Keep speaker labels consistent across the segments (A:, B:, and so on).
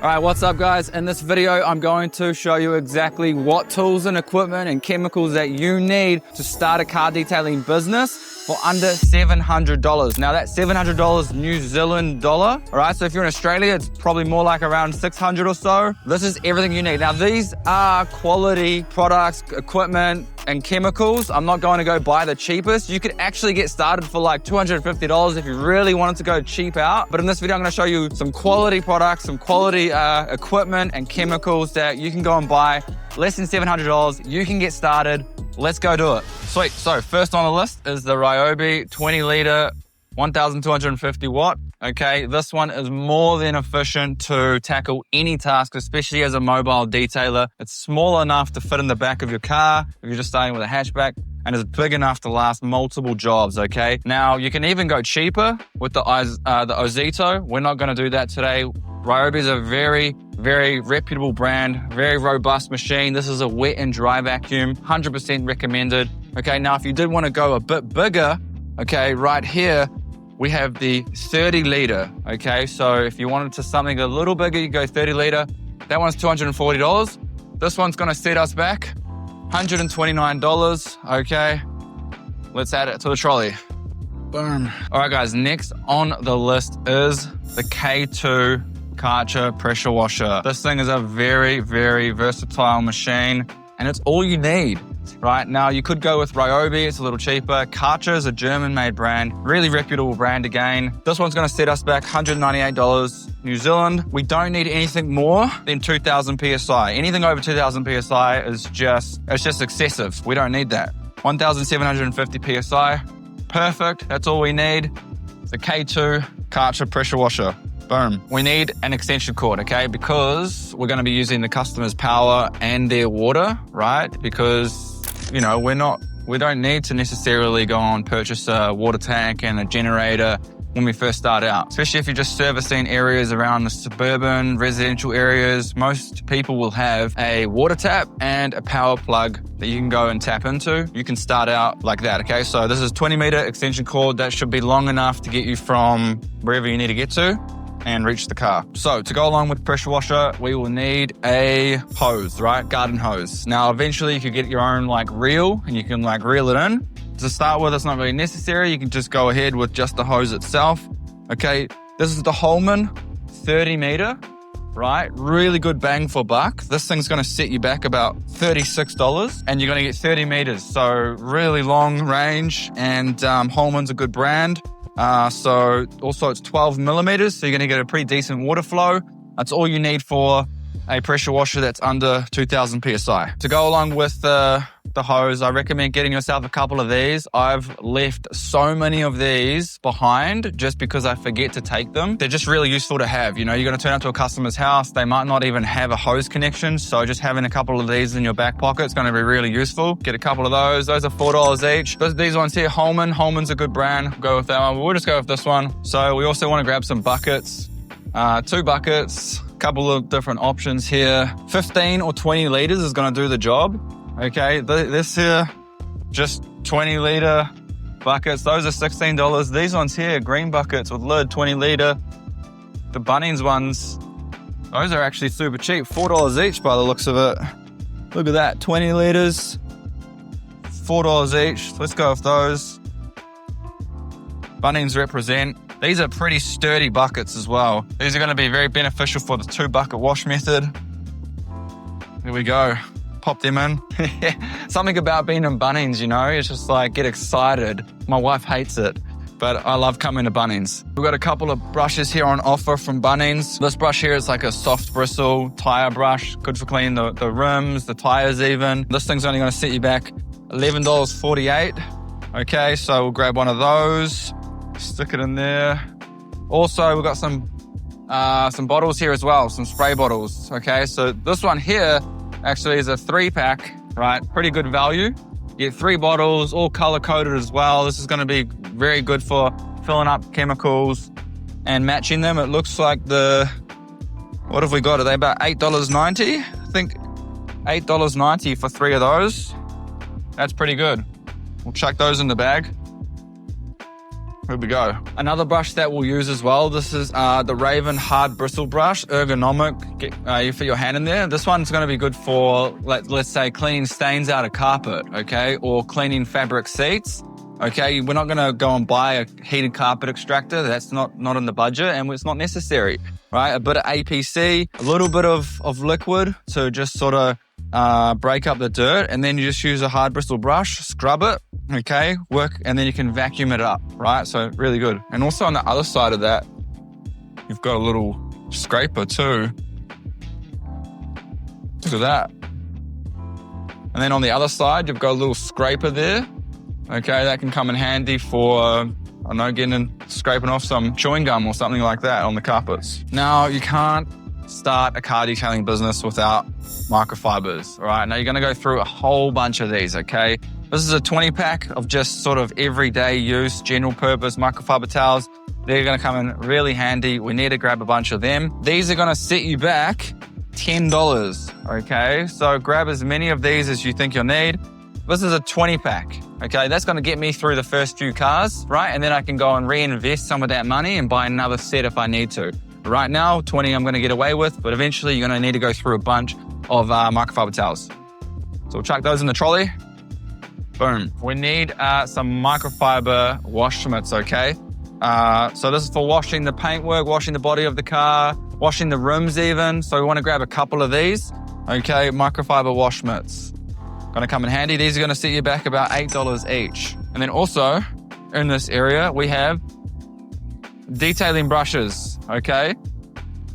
A: All right, what's up guys? In this video, I'm going to show you exactly what tools and equipment and chemicals that you need to start a car detailing business for under $700. Now that's $700 New Zealand dollar. All right, so if you're in Australia, it's probably more like around 600 or so. This is everything you need. Now these are quality products, equipment, and chemicals. I'm not going to go buy the cheapest. You could actually get started for like $250 if you really wanted to go cheap out. But in this video, I'm gonna show you some quality products, some quality equipment and chemicals that you can go and buy. Less than $700, you can get started. Let's go do it. Sweet, so first on the list is the Ryobi 20 liter, 1,250 watt. Okay, this one is more than efficient to tackle any task, especially as a mobile detailer. It's small enough to fit in the back of your car if you're just starting with a hatchback, and is big enough to last multiple jobs, okay? Now, you can even go cheaper with the Ozito. We're not gonna do that today. Ryobi is a very, very reputable brand, very robust machine. This is a wet and dry vacuum, 100% recommended. Okay, now if you did wanna go a bit bigger, okay, right here, we have the 30 liter, okay? So if you wanted to something a little bigger, you go 30 liter. That one's $240. This one's gonna set us back $129, okay? Let's add it to the trolley. Boom. All right, guys, next on the list is the K2 Karcher pressure washer. This thing is a very, very versatile machine, and it's all you need. Right now, you could go with Ryobi, it's a little cheaper. Karcher is a German-made brand, really reputable brand again. This one's gonna set us back $198 New Zealand. We don't need anything more than 2,000 PSI. Anything over 2,000 PSI is just excessive. We don't need that. 1,750 PSI, perfect, that's all we need. The K2 Karcher pressure washer. Boom. We need an extension cord, okay? Because we're gonna be using the customer's power and their water, right? Because, you know, we don't need to necessarily go and purchase a water tank and a generator when we first start out. Especially if you're just servicing areas around the suburban residential areas, most people will have a water tap and a power plug that you can go and tap into. You can start out like that, okay? So this is 20-meter extension cord. That should be long enough to get you from wherever you need to get to and reach the car. So to go along with pressure washer, we will need a hose, right? Garden hose. Now, eventually you could get your own like reel and you can like reel it in. To start with, it's not really necessary. You can just go ahead with just the hose itself. Okay, this is the Holman 30 meter, right? Really good bang for buck. This thing's gonna set you back about $36 and you're gonna get 30 meters. So really long range, and Holman's a good brand. So also it's 12 millimeters, so you're gonna get a pretty decent water flow. That's all you need for a pressure washer that's under 2,000 PSI. To go along with the hose, I recommend getting yourself a couple of these. I've left so many of these behind just because I forget to take them. They're just really useful to have. You know, you're gonna turn up to a customer's house, they might not even have a hose connection, so just having a couple of these in your back pocket is gonna be really useful. Get a couple of those. Those are $4 each. These ones here, Holman's a good brand. Go with that one. We'll just go with this one. So we also wanna grab some buckets, 2 buckets, couple of different options here. 15 or 20 liters is gonna do the job. Okay, this here, just 20 liter buckets. Those are $16. These ones here, green buckets with lid, 20 liter. The Bunnings ones, those are actually super cheap, $4 each by the looks of it. Look at that, 20 liters, $4 each. Let's go with those. Bunnings represent. These are pretty sturdy buckets as well. These are gonna be very beneficial for the 2-bucket wash method. There we go. Pop them in. Something about being in Bunnings, you know, it's just like, get excited. My wife hates it, but I love coming to Bunnings. We've got a couple of brushes here on offer from Bunnings. This brush here is like a soft bristle tire brush, good for cleaning the rims, the tires even. This thing's only gonna set you back $11.48. Okay, so we'll grab one of those, stick it in there. Also, we've got some bottles here as well, some spray bottles. Okay, so this one here actually is a 3-pack, right? Pretty good value. You get 3 bottles, all color-coded as well. This is gonna be very good for filling up chemicals and matching them. It looks like what have we got? Are they about $8.90? I think $8.90 for 3 of those. That's pretty good. We'll chuck those in the bag. Here we go. Another brush that we'll use as well. This is the Raven Hard Bristle Brush, ergonomic. You fit your hand in there. This one's going to be good for, let's say, cleaning stains out of carpet, okay? Or cleaning fabric seats, okay? We're not going to go and buy a heated carpet extractor. That's not in the budget, and it's not necessary, right? A bit of APC, a little bit of liquid to just sort of break up the dirt, and then you just use a hard bristle brush, scrub it, okay, and then you can vacuum it up, right? So really good. And also on the other side of that, you've got a little scraper too. Look at that. And then on the other side, you've got a little scraper there, okay, that can come in handy for, I don't know, scraping off some chewing gum or something like that on the carpets. Now, you can't start a car detailing business without microfibers, all right? Now, you're going to go through a whole bunch of these, okay? This is a 20 pack of just sort of everyday use, general purpose microfiber towels. They're going to come in really handy. We need to grab a bunch of them. These are going to set you back $10, okay? So grab as many of these as you think you'll need. This is a 20 pack, okay? That's going to get me through the first few cars, right? And then I can go and reinvest some of that money and buy another set if I need to. Right now, 20 I'm going to get away with, but eventually you're going to need to go through a bunch of microfiber towels. So we'll chuck those in the trolley. Boom. We need some microfiber wash mitts, okay? So this is for washing the paintwork, washing the body of the car, washing the rims even. So we want to grab a couple of these, okay? Microfiber wash mitts. Going to come in handy. These are going to set you back about $8 each. And then also in this area, we have detailing brushes, okay?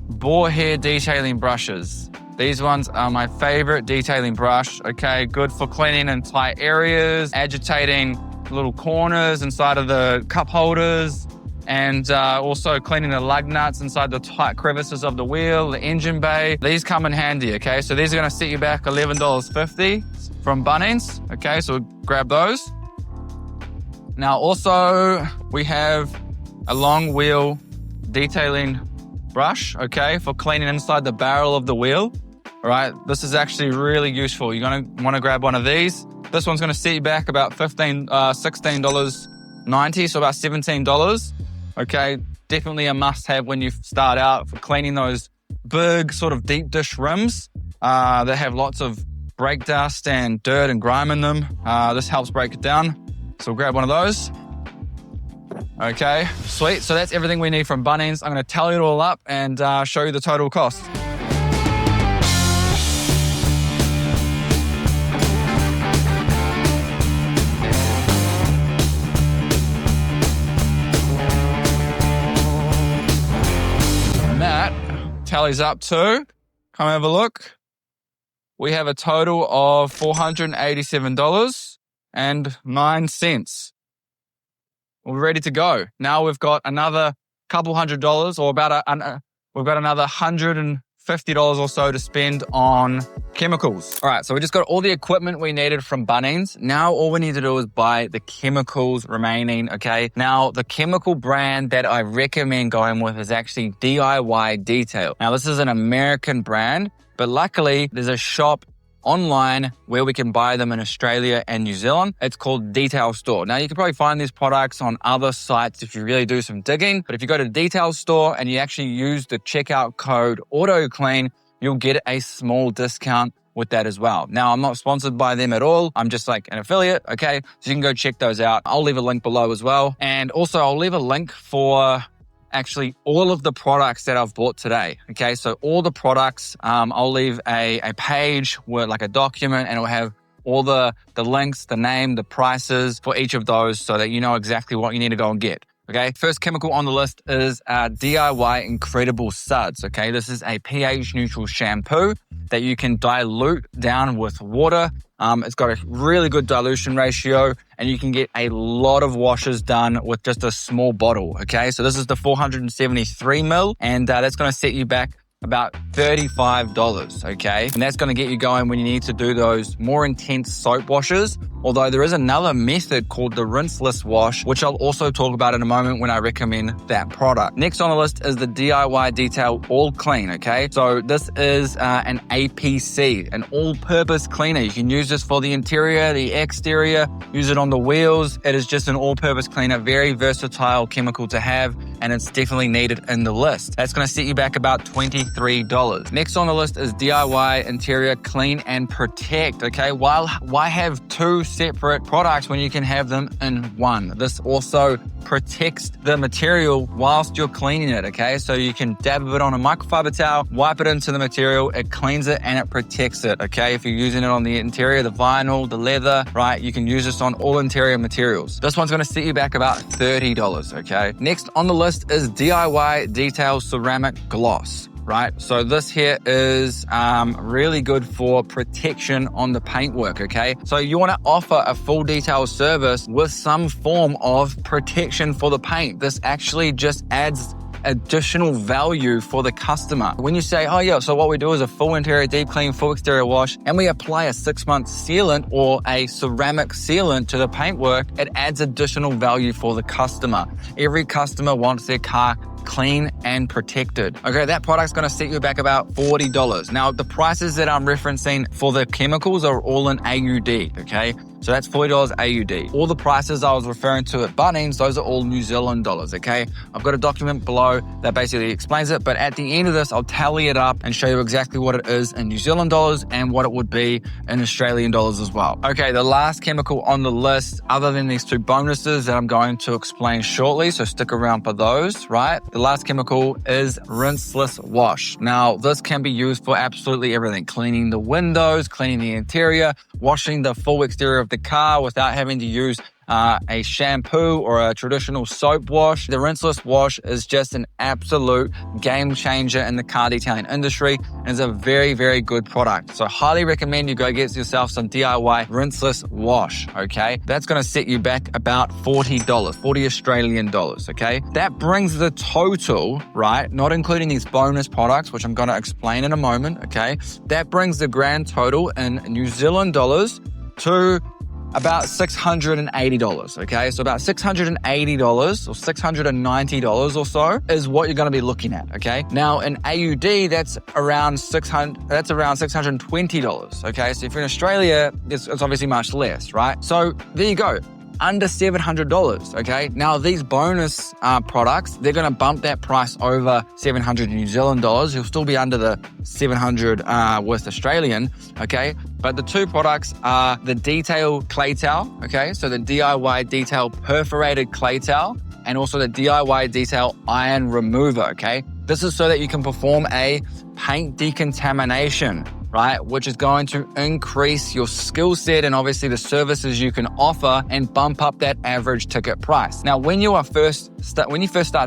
A: Boar hair detailing brushes. These ones are my favorite detailing brush, okay? Good for cleaning in tight areas, agitating little corners inside of the cup holders, and also cleaning the lug nuts inside the tight crevices of the wheel, the engine bay. These come in handy, okay? So these are gonna set you back $11.50 from Bunnings, okay? So grab those. Now also, we have a long wheel detailing brush, okay, for cleaning inside the barrel of the wheel. All right, this is actually really useful. You're gonna wanna grab one of these. This one's gonna set you back about $16.90, so about $17. Okay, definitely a must-have when you start out for cleaning those big sort of deep dish rims that have lots of brake dust and dirt and grime in them. This helps break it down. So we'll grab one of those. Okay, sweet. So that's everything we need from Bunnings. I'm going to tally it all up and show you the total cost. And that tallies up to, come have a look. We have a total of $487.09. We're ready to go. Now we've got another couple $100 or we've got another $150 or so to spend on chemicals. All right, so we just got all the equipment we needed from Bunnings. Now all we need to do is buy the chemicals remaining, okay? Now the chemical brand that I recommend going with is actually DIY Detail. Now this is an American brand, but luckily there's a shop online where we can buy them in Australia and New Zealand. It's called Detail Store. Now you can probably find these products on other sites if you really do some digging, but if you go to Detail Store and you actually use the checkout code AutoClean, you'll get a small discount with that as well. Now I'm not sponsored by them at all. I'm just like an affiliate, okay? So you can go check those out. I'll leave a link below as well. And also I'll leave a link for actually all of the products that I've bought today. Okay, so all the products, I'll leave a page with like a document, and it'll have all the links, the name, the prices for each of those so that you know exactly what you need to go and get. Okay, first chemical on the list is DIY Incredible Suds. Okay, this is a pH neutral shampoo that you can dilute down with water. It's got a really good dilution ratio, and you can get a lot of washes done with just a small bottle, okay? So this is the 473 ml, and that's going to set you back about $35, okay? And that's gonna get you going when you need to do those more intense soap washes. Although there is another method called the rinseless wash, which I'll also talk about in a moment when I recommend that product. Next on the list is the DIY Detail All Clean, okay? So this is an APC, an all-purpose cleaner. You can use this for the interior, the exterior, use it on the wheels. It is just an all-purpose cleaner, very versatile chemical to have, and it's definitely needed in the list. That's gonna set you back about $23. Next on the list is DIY Interior Clean and Protect, okay? Why have two separate products when you can have them in one? This also protects the material whilst you're cleaning it, okay? So you can dab it on a microfiber towel, wipe it into the material, it cleans it and it protects it, okay? If you're using it on the interior, the vinyl, the leather, right? You can use this on all interior materials. This one's gonna set you back about $30, okay? Next on the list is DIY Detail Ceramic Gloss. Right, so this here is really good for protection on the paintwork, okay? So you want to offer a full detail service with some form of protection for the paint. This actually just adds additional value for the customer. When you say, oh yeah, so what we do is a full interior deep clean, full exterior wash, and we apply a 6-month sealant or a ceramic sealant to the paintwork, it adds additional value for the customer. Every customer wants their car clean and protected. Okay, that product's gonna set you back about $40. Now, the prices that I'm referencing for the chemicals are all in AUD, okay? So that's $40 AUD. All the prices I was referring to at Bunnings, those are all New Zealand dollars, okay? I've got a document below that basically explains it, but at the end of this, I'll tally it up and show you exactly what it is in New Zealand dollars and what it would be in Australian dollars as well. Okay, the last chemical on the list, other than these two bonuses that I'm going to explain shortly, so stick around for those, right? The last chemical is rinseless wash. Now, this can be used for absolutely everything. Cleaning the windows, cleaning the interior, washing the full exterior of the car without having to use a shampoo or a traditional soap wash. The rinseless wash is just an absolute game changer in the car detailing industry and is a very, very good product. So highly recommend you go get yourself some DIY rinseless wash, okay? That's gonna set you back about $40, 40 Australian dollars, okay? That brings the total, right, not including these bonus products, which I'm gonna explain in a moment, okay? That brings the grand total in New Zealand dollars to about $680, okay? So about $680 or $690 or so is what you're gonna be looking at, okay? Now in AUD, that's around $620, okay? So if you're in Australia, it's obviously much less, right? So there you go. Under $700, okay? Now these bonus products, they're gonna bump that price over 700 New Zealand dollars. You'll still be under the 700 with Australian, okay? But the two products are the Detail Clay Towel, okay? So the DIY Detail Perforated Clay Towel and also the DIY Detail Iron Remover, okay? This is so that you can perform a paint decontamination, right? Which is going to increase your skill set and obviously the services you can offer and bump up that average ticket price. Now, when you first start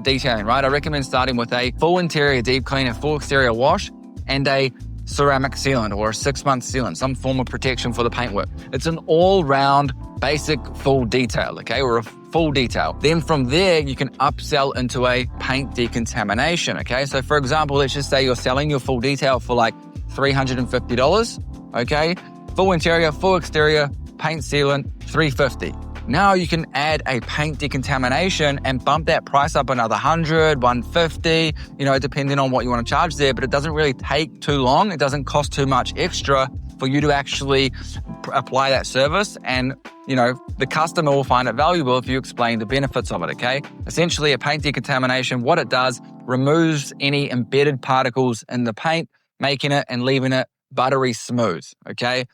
A: detailing, right, I recommend starting with a full interior deep clean and full exterior wash and a ceramic sealant or a 6-month sealant, some form of protection for the paintwork. It's an all-round basic full detail, okay, or a full detail. Then from there, you can upsell into a paint decontamination, okay? So for example, let's just say you're selling your full detail for like $350, okay? Full interior, full exterior, paint sealant, $350. Now you can add a paint decontamination and bump that price up another $100, $150, you know, depending on what you want to charge there, but it doesn't really take too long. It doesn't cost too much extra for you to actually apply that service. And, you know, the customer will find it valuable if you explain the benefits of it, okay? Essentially, a paint decontamination, what it does, removes any embedded particles in the paint, making it and leaving it buttery smooth, okay?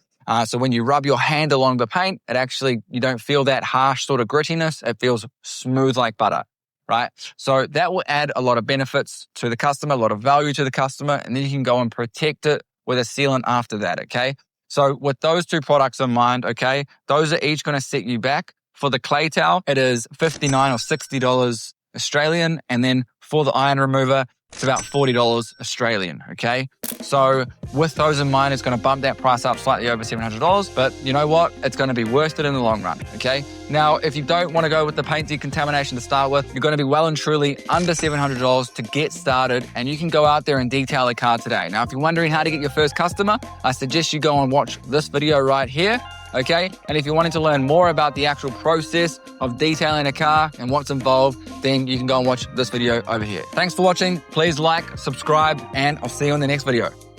A: So when you rub your hand along the paint, it actually, you don't feel that harsh sort of grittiness. It feels smooth like butter, right? So that will add a lot of benefits to the customer, a lot of value to the customer, and then you can go and protect it with a sealant after that, okay? So with those two products in mind, okay, those are each going to set you back. For the clay towel, it is $59 or $60 Australian, and then for the iron remover, it's about $40 Australian, okay? So with those in mind, it's going to bump that price up slightly over $700, but you know what? It's going to be worth it in the long run, okay? Now, if you don't want to go with the paint decontamination to start with, you're going to be well and truly under $700 to get started, and you can go out there and detail a car today. Now, if you're wondering how to get your first customer, I suggest you go and watch this video right here, okay? And if you're wanting to learn more about the actual process of detailing a car and what's involved, then you can go and watch this video over here. Thanks for watching. Please like, subscribe, and I'll see you in the next video.